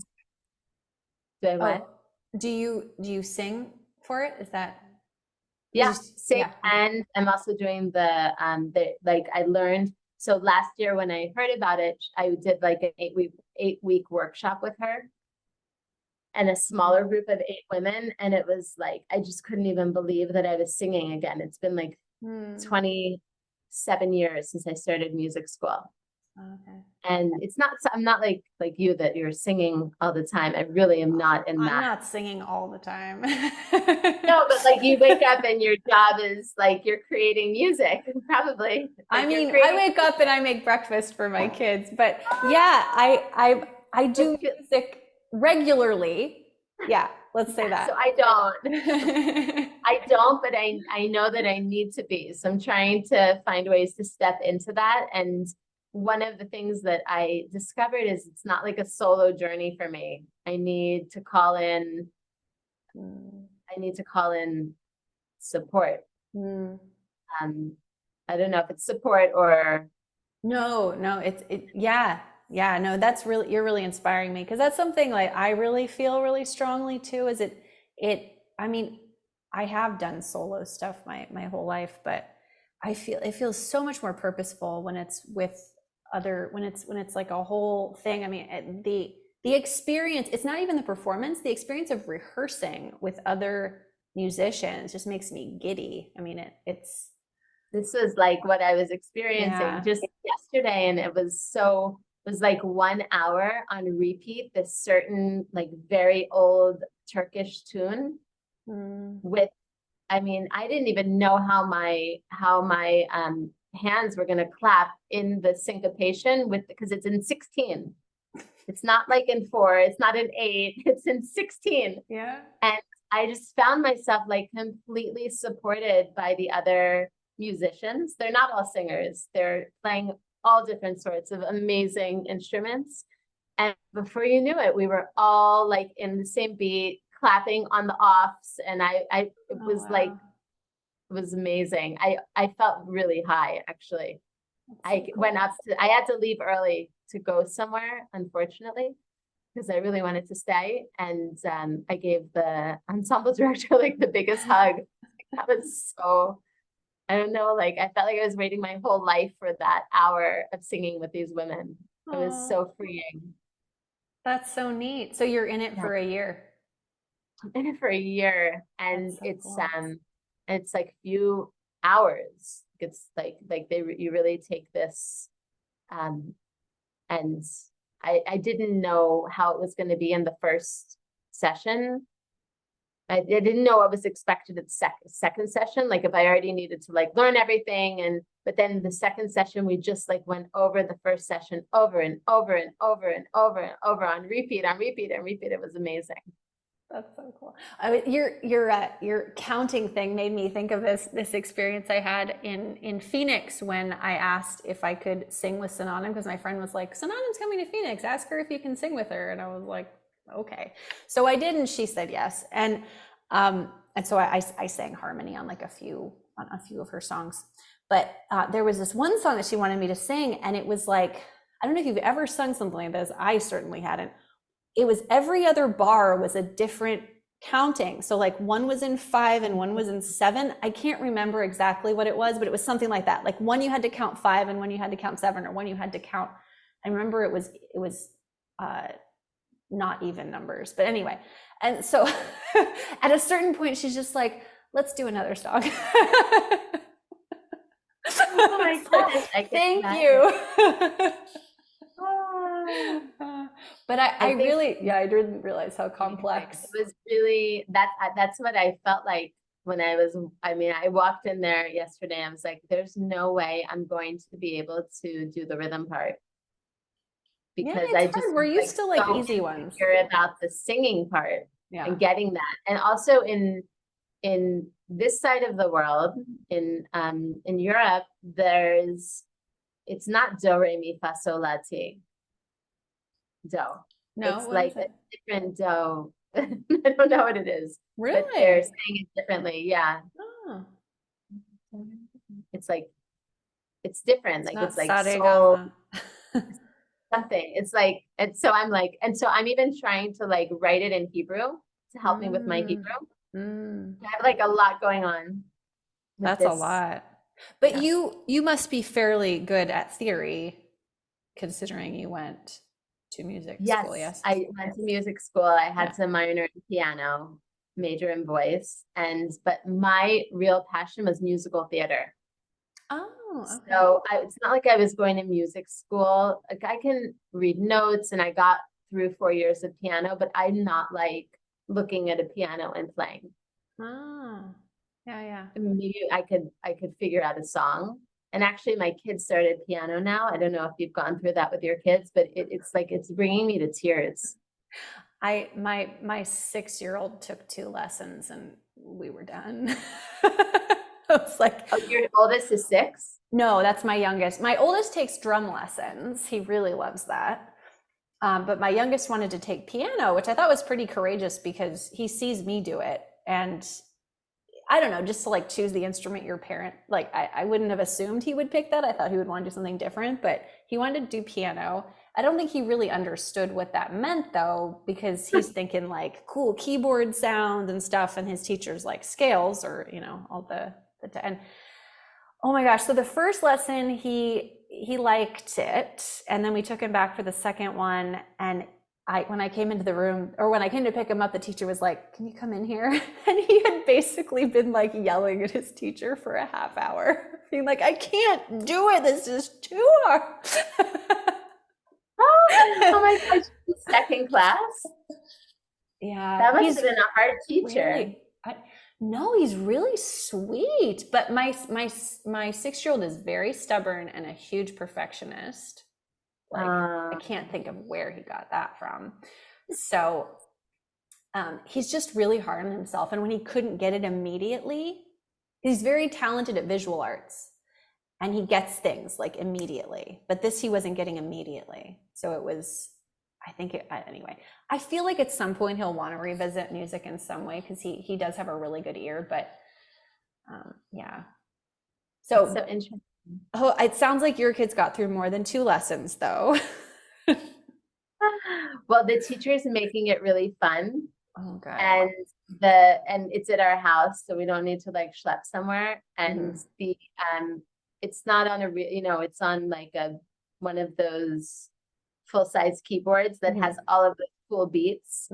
doing
oh,
what?
do you sing for it? Is that did you
Yeah, sing,
yeah, okay.
and I'm also doing the like I learned. So last year when I heard about it, I did like an 8-week workshop with her and a smaller group of 8 women, and it was like I just couldn't even believe that I was singing again. It's been like
Mm.
27 years since I started music school.
Okay.
And it's not, I'm not like you that you're singing all the time. I really am not in
I'm
that.
not singing all the time.
No, but like you wake up and your job is like you're creating music, probably.
I
Like you're
mean, I
creating
wake up and I make breakfast for my kids, but yeah, I do
music.
music regularly. Yeah, let's say
So
that.
I don't. I don't, but I know that I need to be. So I'm trying to find ways to step into that. And one of the things that I discovered is it's not like a solo journey for me.
Mm,
I need to call in support.
mm.
Um, I don't know if it's support or
No, no, yeah, yeah, no, you're really inspiring me because that's something like I really feel really strongly too. Is I mean, I have done solo stuff my whole life, but I feel it feels so much more purposeful when it's with when it's like a whole thing. I mean, the experience, it's not even the performance, the experience of rehearsing with other musicians just makes me giddy. I mean,
this was like what I was experiencing
yeah.
just yesterday. And it was like 1 hour on repeat, this certain like very old Turkish tune
Mm.
with, I mean, I didn't even know how my hands were gonna clap in the syncopation with because it's in 16. It's not like in 4, it's not in 8, it's in 16.
Yeah.
And I just found myself like completely supported by the other musicians. They're not all singers, they're playing all different sorts of amazing instruments. And before you knew it, we were all like in the same beat, clapping on the offs. And it
Oh,
was like,
wow.
it was amazing. I felt really high, actually.
That's so cool.
I had to leave early to go somewhere, unfortunately, because I really wanted to stay. And I gave the ensemble director like the biggest hug. That was so, I don't know, like I felt like I was waiting my whole life for that hour of singing with these women. It was
Oh,
so freeing.
that's so neat. So you're in it
Yeah.
for a year.
I've been in it for a year, and
That's so cool.
it's like few hours. It's like you really take this um and I didn't know how it was going to be in the first session. I didn't know what was expected at second session. Like if I already needed to like learn everything, but then the second session, we just like went over the first session over and over and over and over and over on repeat, on repeat and repeat. It was amazing.
That's so cool. Your counting thing made me think of this experience I had in Phoenix when I asked if I could sing with Sananam, because my friend was like, Sananam's coming to Phoenix, ask her if you can sing with her. And I was like, okay. So I did, and she said yes. And so I sang harmony on a few of her songs. But there was this one song that she wanted me to sing, and it was like, I don't know if you've ever sung something like this. I certainly hadn't. It was every other bar was a different counting. So like one was in 5 and one was in 7. I can't remember exactly what it was, but it was something like that. Like one you had to count 5 and one you had to count 7, or one you had to count. I remember it was not even numbers, but anyway. And so at a certain point, she's just like, let's do another song.
Oh my goodness.
Thank you. But I really, I didn't realize how complex.
It was really, that's what I felt like when I walked in there yesterday. I was like, there's no way I'm going to be able to do the rhythm part. Because
we're used to like easy ones.
About the singing part and getting that. And also in this side of the world, in Europe, it's not do, re, mi, fa, sol, la, ti. Do.
No,
it's like a different do. I don't know what it is.
Really?
But they're saying it differently. Yeah.
Oh.
It's like, it's different.
It's
like
sol,
something. It's like, and so I'm even trying to like write it in Hebrew to help me with my Hebrew. I have like a lot going on.
That's a lot. But you must be fairly good at theory, considering you went to music school. Yes,
I went to music school. I had some minor in piano, major in voice, but my real passion was musical theater.
Oh, okay.
So it's not like I was going to music school. Like I can read notes, and I got through 4 years of piano, but I'm not like looking at a piano and playing.
Oh, yeah.
Maybe I could figure out a song. And actually, my kids started piano now. I don't know if you've gone through that with your kids, but it's like it's bringing me to tears.
My 6-year-old took 2 lessons and we were done. I was like,
oh, your oldest is 6?
No, that's my youngest. My oldest takes drum lessons. He really loves that. But my youngest wanted to take piano, which I thought was pretty courageous because he sees me do it. And I don't know, just to like choose the instrument your parent, like I wouldn't have assumed he would pick that. I thought he would want to do something different, but he wanted to do piano. I don't think he really understood what that meant though, because he's thinking like cool keyboard sound and stuff. And his teacher's like scales or, all the and oh my gosh. So the first lesson, he liked it. And then we took him back for the second one. And when I came into the room, or when I came to pick him up, the teacher was like, can you come in here? And he had basically been like yelling at his teacher for a half hour, being like, I can't do it. This is too hard.
Oh my gosh. Second class?
Yeah.
That must have been a hard teacher.
Really, no, he's really sweet. But my 6-year-old is very stubborn and a huge perfectionist. Like I can't think of where he got that from. So he's just really hard on himself. And when he couldn't get it immediately, he's very talented at visual arts and he gets things like immediately, but this he wasn't getting immediately. So it was, anyway, I feel like at some point he'll want to revisit music in some way because he does have a really good ear, but yeah. So
interesting.
Oh, it sounds like your kids got through more than 2 lessons though.
Well, the teacher's making it really fun.
Oh god.
And it's at our house, so we don't need to like schlep somewhere. And it's not on it's on like one of those full-size keyboards that has all of the cool beats.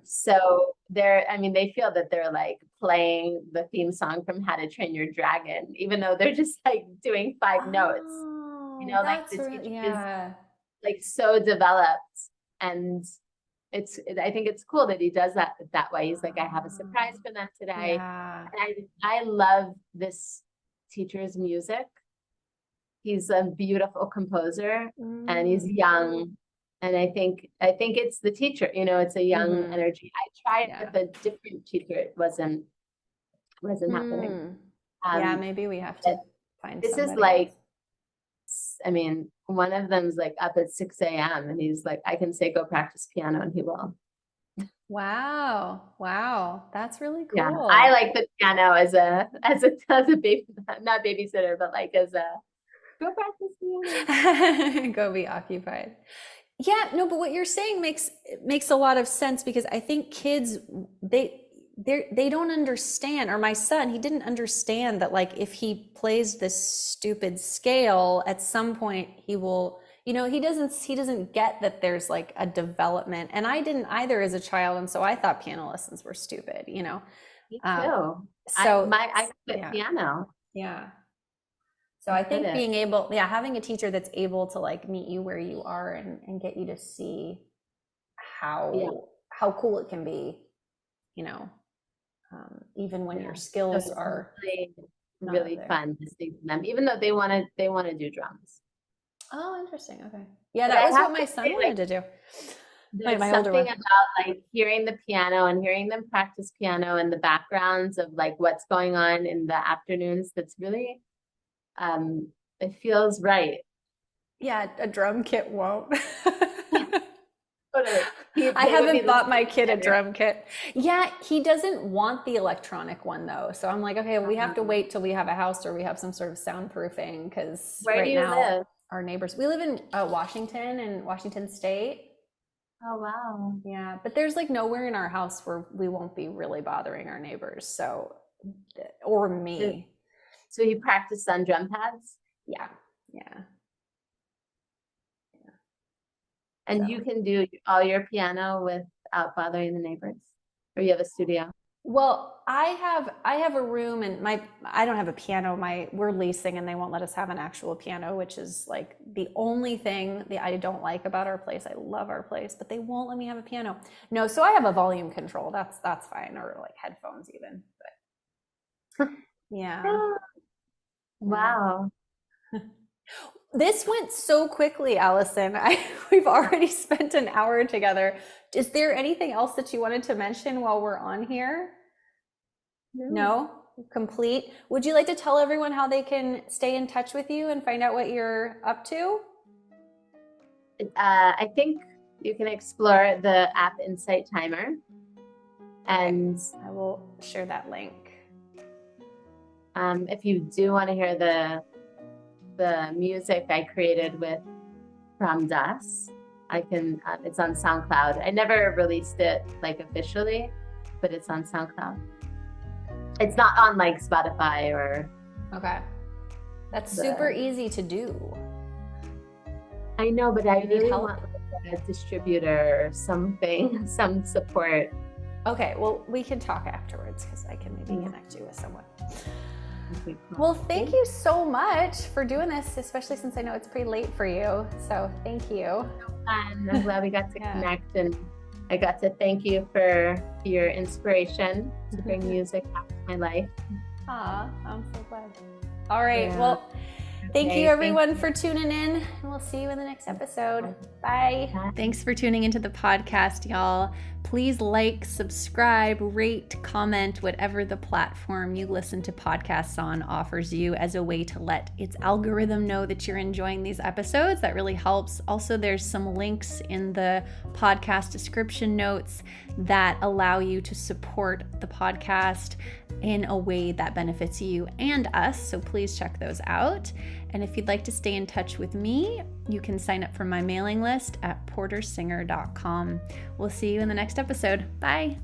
So they feel that they're like playing the theme song from How to Train Your Dragon, even though they're just like doing 5 notes. Like the teacher is like so developed, and I think it's cool that he does that way. He's like, I have a surprise for them today.
Yeah.
And I love this teacher's music. He's a beautiful composer and he's young. And I think it's the teacher, it's a young energy. I tried with a different teacher. It wasn't happening.
Yeah, maybe we have to find
this is
somebody
like,
else.
I mean, one of them's like up at 6 a.m. and he's like, I can say, go practice piano, and he will.
Wow. That's really cool.
Yeah, I like the piano as a baby, not babysitter, but like as a go practice piano.
Go be occupied. Yeah, no, but what you're saying makes a lot of sense, because I think kids, they don't understand, or my son, he didn't understand that, like, if he plays this stupid scale, at some point he will, he doesn't get that there's like a development. And I didn't either as a child, and so I thought piano lessons were stupid,
Me too.
So
I quit piano.
Yeah. So I think being able, having a teacher that's able to like meet you where you are and get you to see how cool it can be, even when your skills are
really fun to sing to them, even though they want to do drums.
Oh, interesting. Okay. Yeah, that was what my son wanted to do.
There's something about like hearing the piano and hearing them practice piano and the backgrounds of like what's going on in the afternoons. That's really, it feels right.
Yeah, a drum kit won't.
Totally.
I haven't bought my kid a drum kit. Yeah, he doesn't want the electronic one though. So I'm like, okay, we have to wait till we have a house or we have some sort of soundproofing, because
where do you live?
Our neighbors, we live in Washington State.
Oh, wow.
Yeah, but there's like nowhere in our house where we won't be really bothering our neighbors. So, or me.
So you practice on drum pads?
Yeah.
And you can do all your piano without bothering the neighbors, or you have a studio?
Well, I have a room, and I don't have a piano. We're leasing, and they won't let us have an actual piano, which is like the only thing that I don't like about our place. I love our place, but they won't let me have a piano. No, so I have a volume control. That's fine, or like headphones even. But yeah.
Wow.
This went so quickly, Alison. We've already spent an hour together. Is there anything else that you wanted to mention while we're on here? No? Complete? Would you like to tell everyone how they can stay in touch with you and find out what you're up to?
I think you can explore the app Insight Timer. And
I will share that link.
If you do want to hear the music I created with Ram Dass, I can, it's on SoundCloud. I never released it like officially, but it's on SoundCloud. It's not on like Spotify or.
Okay. That's super easy to do.
I know, but I really want like a distributor or something, some support.
Okay, well, we can talk afterwards, because I can maybe connect you with someone. Well, thank you so much for doing this, especially since I know it's pretty late for you. So thank you.
I'm glad we got to connect, and I got to thank you for your inspiration to bring music back to my life.
I'm so glad. All right. Yeah. Well, thank you everyone for tuning in, and we'll see you in the next episode. Bye. Thanks for tuning into the podcast, y'all. Please like, subscribe, rate, comment, whatever the platform you listen to podcasts on offers you, as a way to let its algorithm know that you're enjoying these episodes. That really helps. Also, there's some links in the podcast description notes that allow you to support the podcast in a way that benefits you and us. So please check those out. And if you'd like to stay in touch with me, you can sign up for my mailing list at portersinger.com. We'll see you in the next episode. Bye.